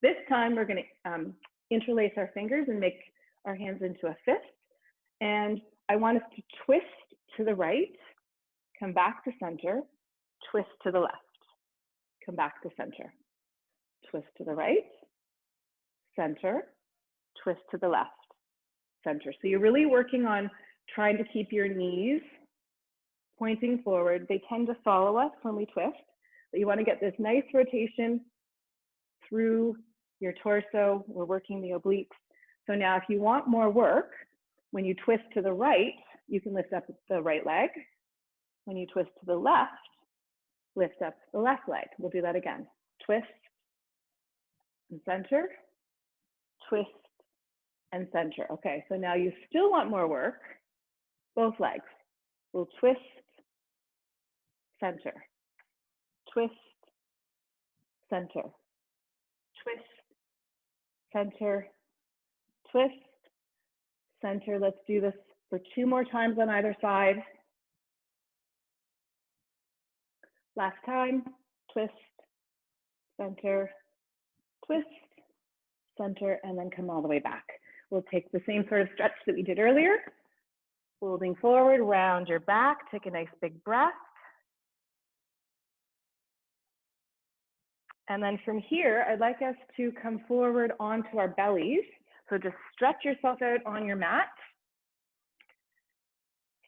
A: this time we're going to interlace our fingers and make our hands into a fist. And I want us to twist to the right, come back to center, twist to the left, come back to center, twist to the right, center, twist to the left, center. So you're really working on trying to keep your knees pointing forward. They tend to follow us when we twist, but you want to get this nice rotation through your torso. We're working the obliques. So now if you want more work, when you twist to the right, you can lift up the right leg. When you twist to the left, lift up the left leg. We'll do that again. Twist and center, twist and center. Okay, so now you still want more work, both legs. We'll twist, center, twist, center, twist, center, twist, center. Let's do this for 2 more times on either side. Last time, twist, center, twist, center, and then come all the way back. We'll take the same sort of stretch that we did earlier. Folding forward, round your back, take a nice big breath. And then from here, I'd like us to come forward onto our bellies. So just stretch yourself out on your mat.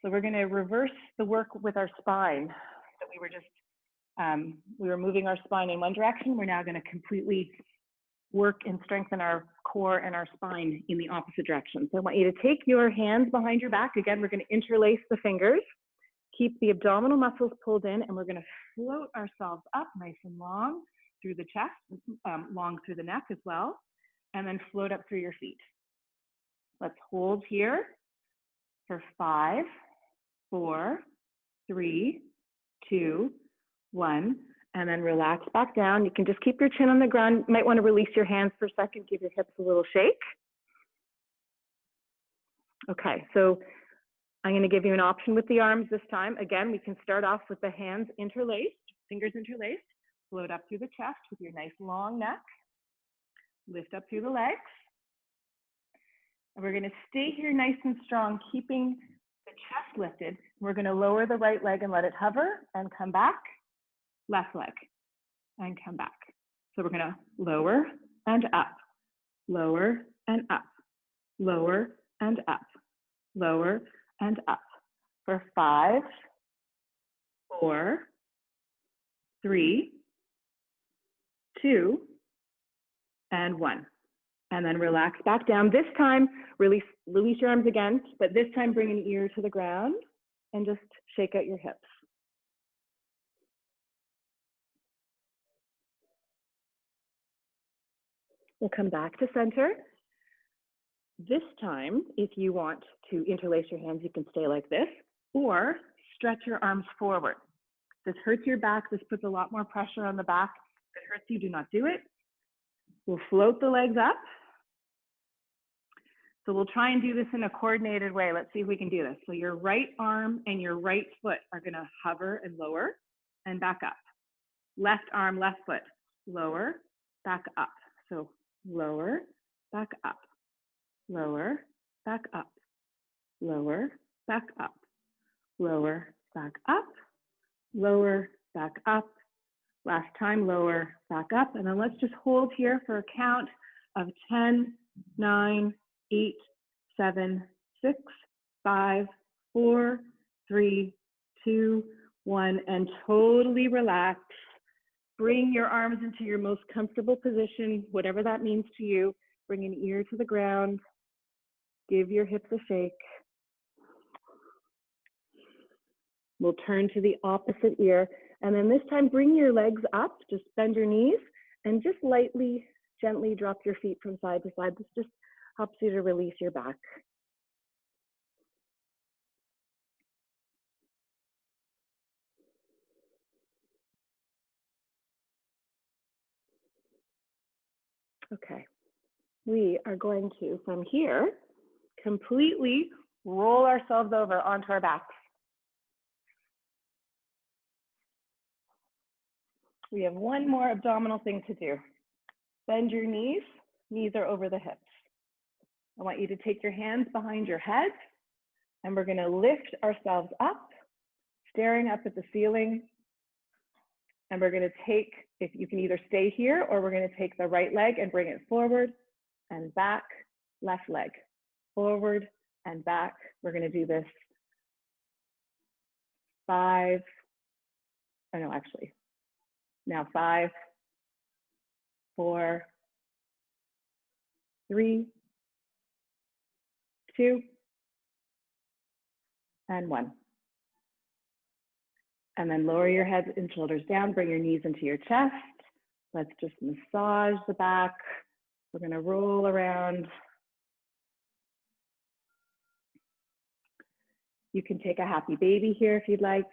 A: So we're going to reverse the work with our spine. So we were just, we were moving our spine in one direction. We're now going to completely work and strengthen our core and our spine in the opposite direction. So I want you to take your hands behind your back. Again, we're going to interlace the fingers. Keep the abdominal muscles pulled in, and we're going to float ourselves up nice and long. through the chest, long through the neck as well, and then float up through your feet. Let's hold here for 5, 4, 3, 2, 1, and then relax back down. You can just keep your chin on the ground. You might want to release your hands for a second, give your hips a little shake. Okay, so I'm going to give you an option with the arms this time. Again, we can start off with the hands interlaced, fingers interlaced, float up through the chest with your nice long neck, lift up through the legs. And we're going to stay here nice and strong, keeping the chest lifted. We're going to lower the right leg and let it hover and come back, left leg and come back. So we're going to lower and up, lower and up, lower and up, lower and up for 5, 4, 3, 2, and 1. And then relax back down. This time, release your arms again, but this time bring an ear to the ground and just shake out your hips. We'll come back to center. This time, if you want to interlace your hands, you can stay like this, or stretch your arms forward. This hurts your back. This puts a lot more pressure on the back. If it hurts you, do not do it. We'll float the legs up. So we'll try and do this in a coordinated way. Let's see if we can do this. So your right arm and your right foot are going to hover and lower and back up. Left arm, left foot, lower, back up. So lower, back up, lower, back up, lower, back up, lower, back up, lower, back up. Last time, lower, back up. And then let's just hold here for a count of 10, 9, 8, 7, 6, 5, 4, 3, 2, 1, and totally relax. Bring your arms into your most comfortable position, whatever that means to you. Bring an ear to the ground. Give your hips a shake. We'll turn to the opposite ear. And then this time, bring your legs up. Just bend your knees and just lightly, gently drop your feet from side to side. This just helps you to release your back. Okay, we are going to, from here, completely roll ourselves over onto our backs. We have one more abdominal thing to do. Bend your knees. Knees are over the hips. I want you to take your hands behind your head, and we're going to lift ourselves up, staring up at the ceiling. And we're going to take, if you can either stay here, or we're going to take the right leg and bring it forward and back, left leg, forward and back. We're going to do this 5, oh no, actually, now 5, 4, 3, 2, and 1. And then lower your head and shoulders down, bring your knees into your chest. Let's just massage the back. We're going to roll around. You can take a happy baby here if you'd like.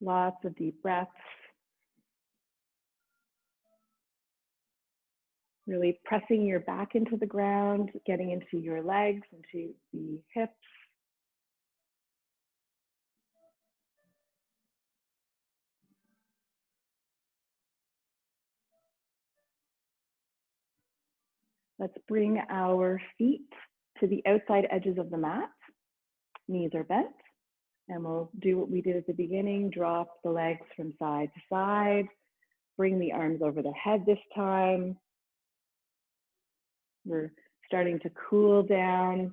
A: Lots of deep breaths. Really pressing your back into the ground, getting into your legs, into the hips. Let's bring our feet to the outside edges of the mat. Knees are bent. And we'll do what we did at the beginning, drop the legs from side to side. Bring the arms over the head this time. We're starting to cool down.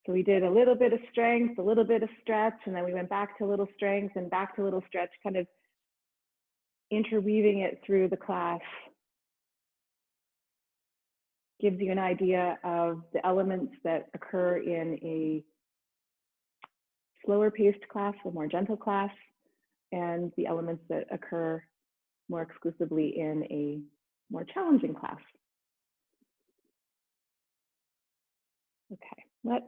A: So we did a little bit of strength, a little bit of stretch, and then we went back to a little strength and back to a little stretch, kind of interweaving it through the class. gives you an idea of the elements that occur in a slower paced class, a more gentle class, and the elements that occur more exclusively in a more challenging class. Okay, let's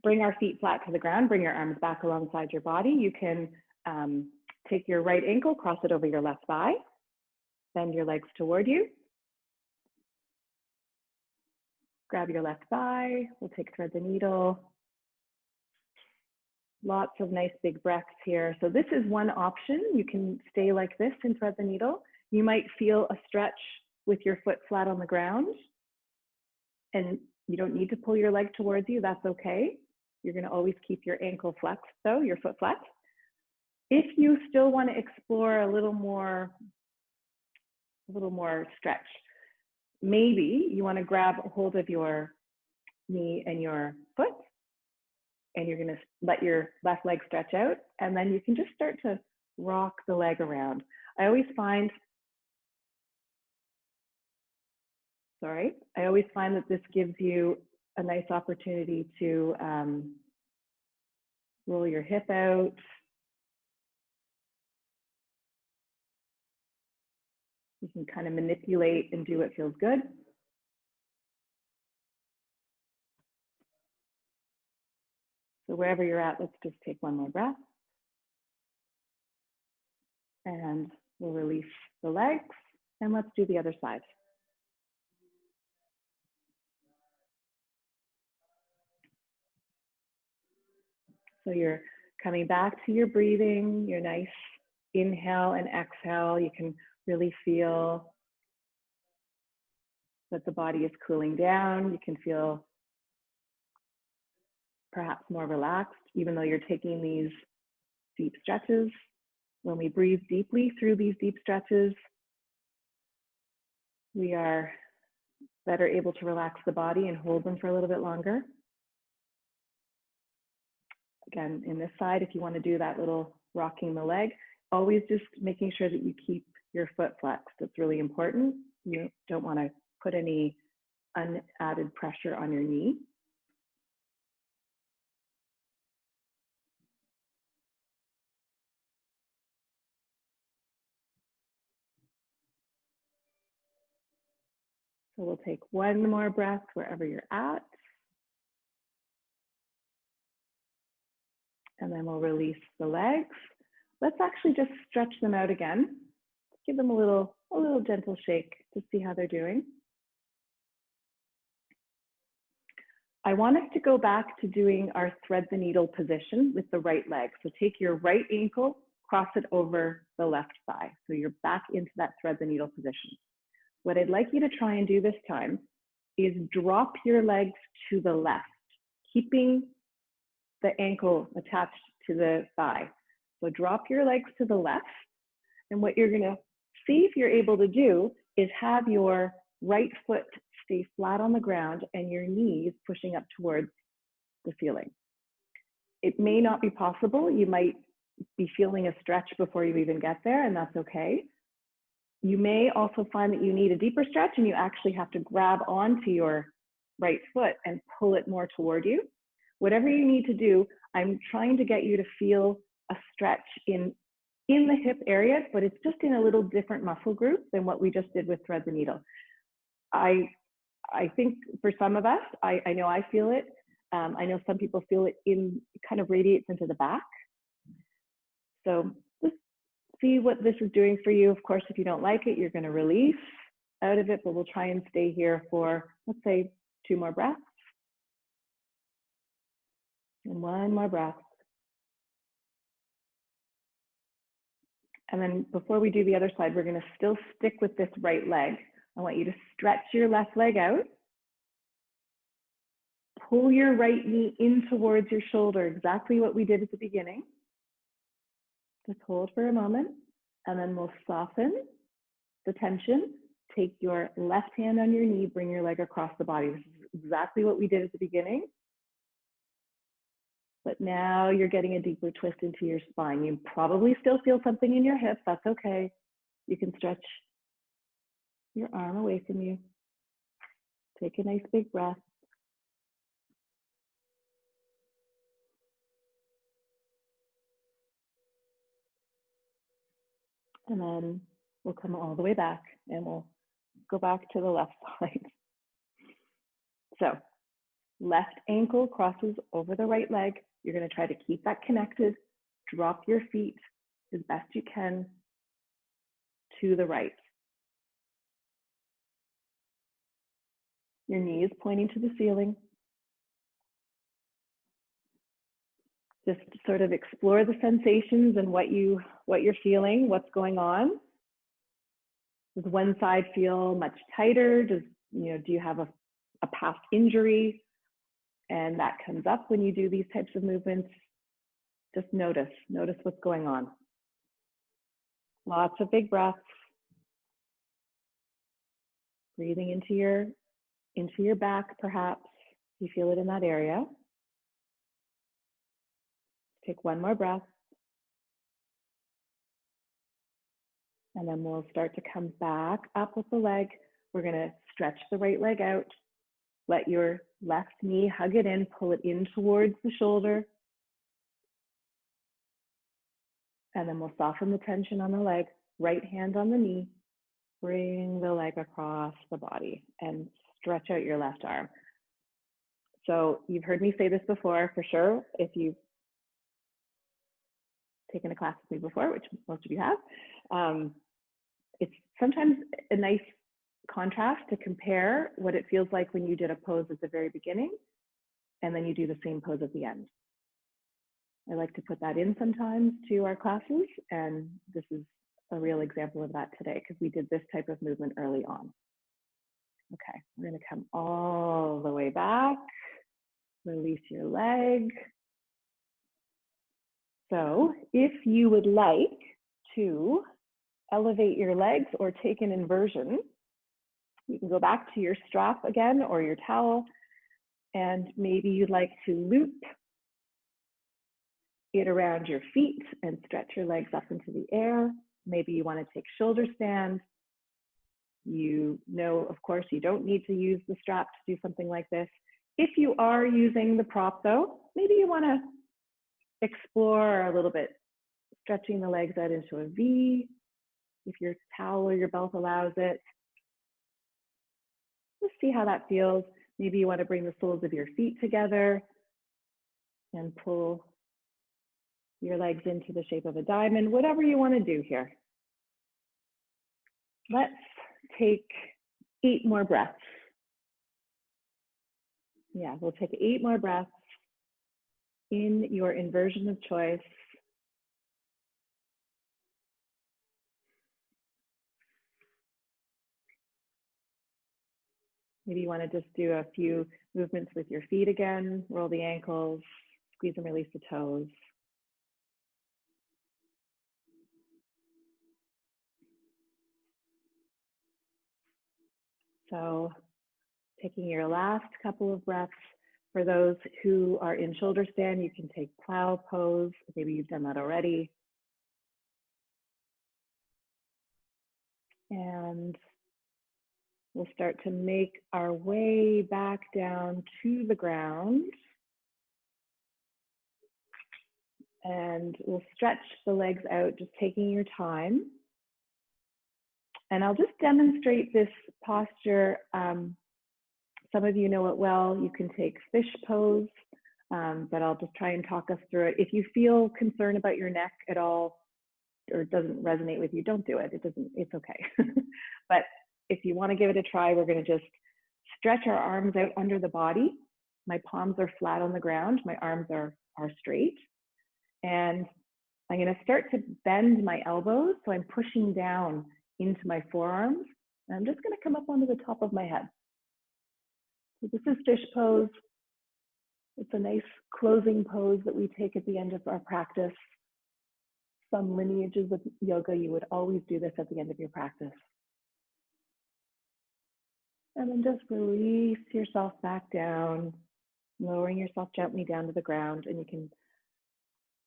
A: bring our feet flat to the ground, bring your arms back alongside your body. You can take your right ankle, cross it over your left thigh, bend your legs toward you. Grab your left thigh, we'll take thread the needle. Lots of nice big breaths here. So this is one option. You can stay like this and thread the needle. You might feel a stretch with your foot flat on the ground, and you don't need to pull your leg towards you, that's okay. You're gonna always keep your ankle flexed though, your foot flat. If you still wanna explore a little more stretch, maybe you wanna grab a hold of your knee and your foot, and you're gonna let your left leg stretch out, and then you can just start to rock the leg around. I always find that this gives you a nice opportunity to roll your hip out. You can kind of manipulate and do what feels good. So wherever you're at, let's just take one more breath. And we'll release the legs, and let's do the other side. So you're coming back to your breathing, your nice inhale and exhale. You can really feel that the body is cooling down. You can feel perhaps more relaxed, even though you're taking these deep stretches. When we breathe deeply through these deep stretches, we are better able to relax the body and hold them for a little bit longer. Again, in this side, if you want to do that little rocking the leg, always just making sure that you keep your foot flexed. That's really important. You don't want to put any unadded pressure on your knee. So we'll take one more breath wherever you're at. And then we'll release the legs. Let's actually just stretch them out again. Give them a little gentle shake to see how they're doing. I want us to go back to doing our thread the needle position with the right leg. So take your right ankle, cross it over the left thigh. So you're back into that thread the needle position. What I'd like you to try and do this time is drop your legs to the left, keeping the ankle attached to the thigh. So drop your legs to the left. And what you're gonna see if you're able to do is have your right foot stay flat on the ground and your knees pushing up towards the ceiling. It may not be possible. You might be feeling a stretch before you even get there, and that's okay. You may also find that you need a deeper stretch and you actually have to grab onto your right foot and pull it more toward you. Whatever you need to do, I'm trying to get you to feel a stretch in the hip area, but it's just in a little different muscle group than what we just did with thread the needle. I think for some of us, I know I feel it. I know some people feel it kind of radiates into the back. So just see what this is doing for you. Of course, if you don't like it, you're going to release out of it, but we'll try and stay here for, let's say, 2 more breaths. And 1 more breath. And then before we do the other side, we're going to still stick with this right leg. I want you to stretch your left leg out. Pull your right knee in towards your shoulder, exactly what we did at the beginning. Just hold for a moment, and then we'll soften the tension. Take your left hand on your knee, bring your leg across the body. This is exactly what we did at the beginning. But now you're getting a deeper twist into your spine. You probably still feel something in your hips. That's okay. You can stretch your arm away from you. Take a nice big breath. And then we'll come all the way back and we'll go back to the left side. So left ankle crosses over the right leg. You're going to try to keep that connected. Drop your feet as best you can to the right. Your knee is pointing to the ceiling. Just sort of explore the sensations and what you're feeling, what's going on. Does one side feel much tighter? Do you have a past injury? And that comes up when you do these types of movements. Just notice what's going on. Lots of big breaths. Breathing into your back, perhaps. You feel it in that area. Take one more breath. And then we'll start to come back up with the leg. We're going to stretch the right leg out. Let your left knee hug it in, pull it in towards the shoulder. And then we'll soften the tension on the leg, right hand on the knee. Bring the leg across the body and stretch out your left arm. So you've heard me say this before for sure. If you've taken a class with me before, which most of you have, it's sometimes a nice contrast to compare what it feels like when you did a pose at the very beginning and then you do the same pose at the end. I like to put that in sometimes to our classes, and this is a real example of that today because we did this type of movement early on. Okay, we're going to come all the way back. Release your leg. So if you would like to elevate your legs or take an inversion, you can go back to your strap again or your towel, and maybe you'd like to loop it around your feet and stretch your legs up into the air. Maybe you want to take shoulder stand. You know, of course, you don't need to use the strap to do something like this. If you are using the prop though, maybe you want to explore a little bit, stretching the legs out into a V, if your towel or your belt allows it. Just see how that feels. Maybe you want to bring the soles of your feet together and pull your legs into the shape of a diamond, whatever you want to do here. Let's take 8 more breaths. Yeah, we'll take 8 more breaths in your inversion of choice. Maybe you want to just do a few movements with your feet again, roll the ankles, squeeze and release the toes. So taking your last couple of breaths. For those who are in shoulder stand, you can take plow pose. Maybe you've done that already. And we'll start to make our way back down to the ground. And we'll stretch the legs out, just taking your time. And I'll just demonstrate this posture. Some of you know it well. You can take fish pose, but I'll just try and talk us through it. If you feel concerned about your neck at all, or it doesn't resonate with you, don't do it. It's okay. But if you want to give it a try, we're going to just stretch our arms out under the body. My palms are flat on the ground. My arms are straight. And I'm going to start to bend my elbows. So I'm pushing down into my forearms. And I'm just going to come up onto the top of my head. So this is fish pose. It's a nice closing pose that we take at the end of our practice. Some lineages of yoga, you would always do this at the end of your practice. And then just release yourself back down, lowering yourself gently down to the ground, and you can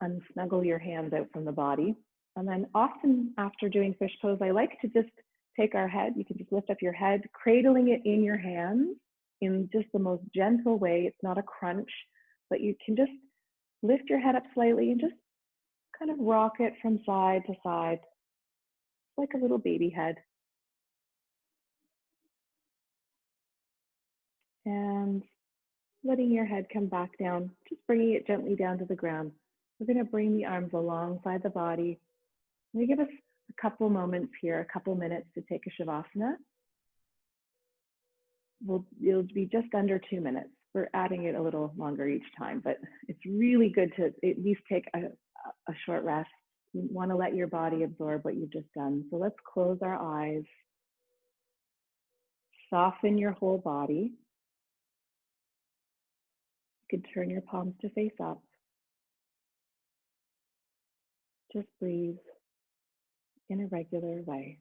A: unsnuggle your hands out from the body. And then often after doing fish pose, I like to just take our head, you can just lift up your head, cradling it in your hands, in just the most gentle way. It's not a crunch, but you can just lift your head up slightly and just kind of rock it from side to side, like a little baby head. And letting your head come back down, just bringing it gently down to the ground. We're going to bring the arms alongside the body. We give us a couple moments here, a couple minutes to take a Shavasana. It'll be just under 2 minutes. We're adding it a little longer each time, but it's really good to at least take a short rest. You want to let your body absorb what you've just done. So let's close our eyes. Soften your whole body. You can turn your palms to face up. Just breathe in a regular way.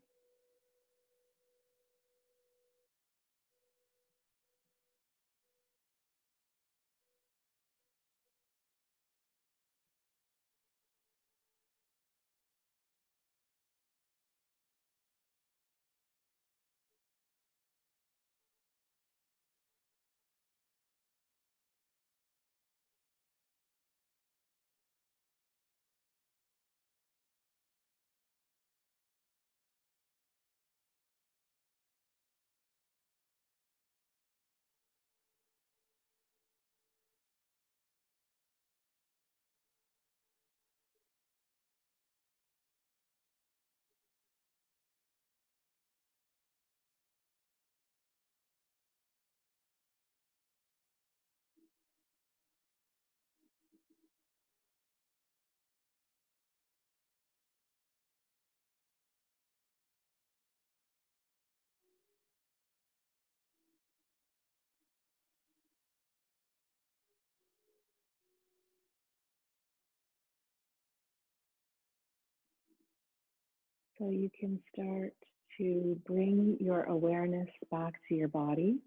A: So you can start to bring your awareness back to your body.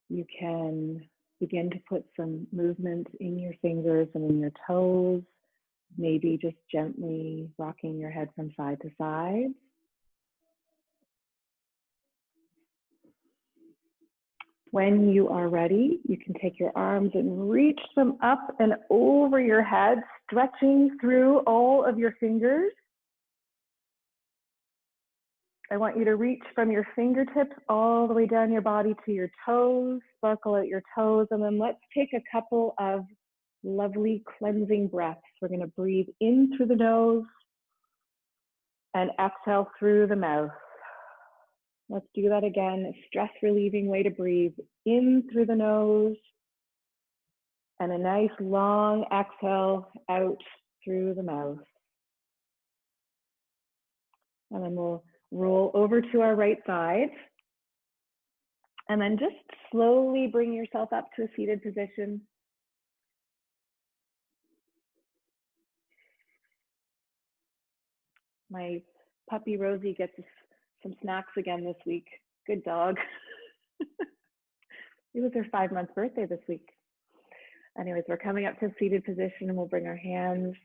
A: You can begin to put some movement in your fingers and in your toes, maybe just gently rocking your head from side to side. When you are ready, you can take your arms and reach them up and over your head, stretching through all of your fingers. I want you to reach from your fingertips all the way down your body to your toes, sparkle out your toes, and then let's take a couple of lovely cleansing breaths. We're going to breathe in through the nose and exhale through the mouth. Let's do that again. A stress relieving way to breathe in through the nose and a nice long exhale out through the mouth. And then we'll roll over to our right side. And then just slowly bring yourself up to a seated position. My puppy Rosie gets some snacks again this week. Good dog. It was her 5-month birthday this week. Anyways, we're coming up to a seated position and we'll bring our hands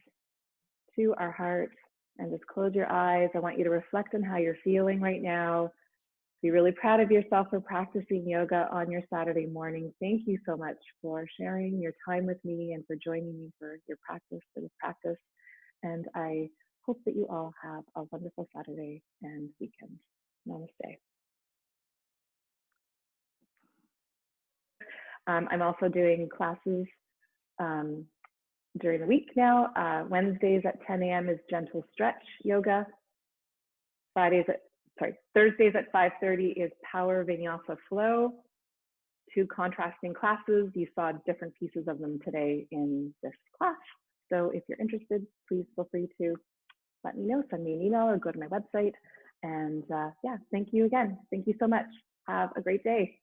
A: to our heart and just close your eyes. I want you to reflect on how you're feeling right now. Be really proud of yourself for practicing yoga on your Saturday morning. Thank you so much for sharing your time with me and for joining me for your practice, for this practice. And I hope that you all have a wonderful Saturday and weekend. Namaste. I'm also doing classes during the week now. Wednesdays at 10 a.m. is gentle stretch yoga. Thursdays at 5:30 is power vinyasa flow. 2 contrasting classes. You saw different pieces of them today in this class. So if you're interested, please feel free to let me know, send me an email or go to my website. And yeah, thank you again. Thank you so much. Have a great day.